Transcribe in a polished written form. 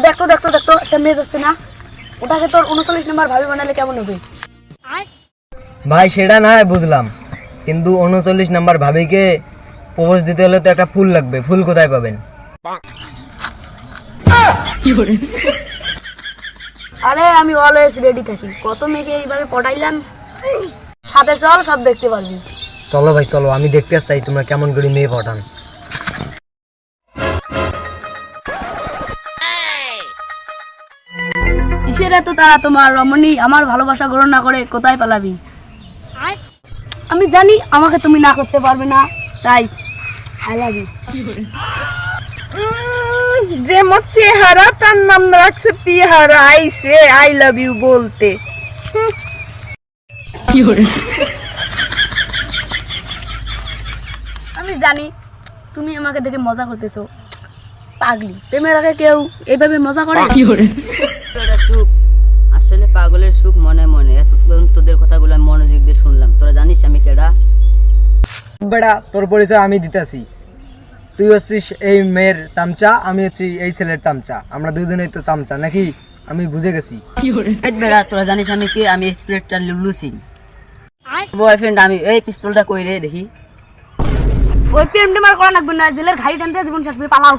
দেখতো দেখতো দেখতো একটা মেজ আসছে না, ওটাকে তোর 39 নম্বর ভাবি বানালে কেমন হবে? ভাই সেটা না হয় বুঝলাম, কিন্তু 39 নাম্বার ভাবিকে প্রপোজ দিতে হলে তো একটা ফুল লাগবে, ফুল কোথায় পাবেন? আরে আমি অলওয়েজ রেডি থাকি, কত মেয়েকে এইভাবে পটাইলাম, সাথে চল সব দেখতে পারবি। চলো ভাই চলো, আমি দেখতে চাই তোমরা কেমন করে মেয়ে পাঠান। কিসের এত তারা তোমার রমণী? আমার ভালোবাসা গ্রহণ না করে কোথায় পালাবি? আমি জানি আমাকে তুমি না করতে পারবে না, তাই আই লাভ ইউ। যে মোর চেহারা তার নাম রাখছে পিহারা, আইছে আই লাভ ইউ বলতে। আমি জানি তুমি আমাকে দেখে মজা করতেছো, পাগলি। প্রেমের আগে কেউ এইভাবে মজা করে? চুপ, আসলে পাগলের সুখ মনে মনে। এতক্ষণ তোদের কথাগুলো আমি মনোযোগ দিয়ে শুনলাম। তোরা জানিস আমি কেডা? বেড়া তোর পরিচয় আমি দিতেছি, তুই হচ্ছিস এই মেয়ের চামচা, আমি হচ্ছি এই ছেলের চামচা, আমরা দুজনেই তো চামচা নাকি? আমি বুঝে গেছি। এই বেড়া, তোরা জানিস আমি কে? আমি স্প্রেডটা লুলু সিং বয়ফ্রেন্ড। আমি এই পিস্তলটা কই রে দেখি। ওই প্রেম টেমার করা লাগবে না, জেলের ঘাড়ি টানতে জীবন শেষ করে পালাও।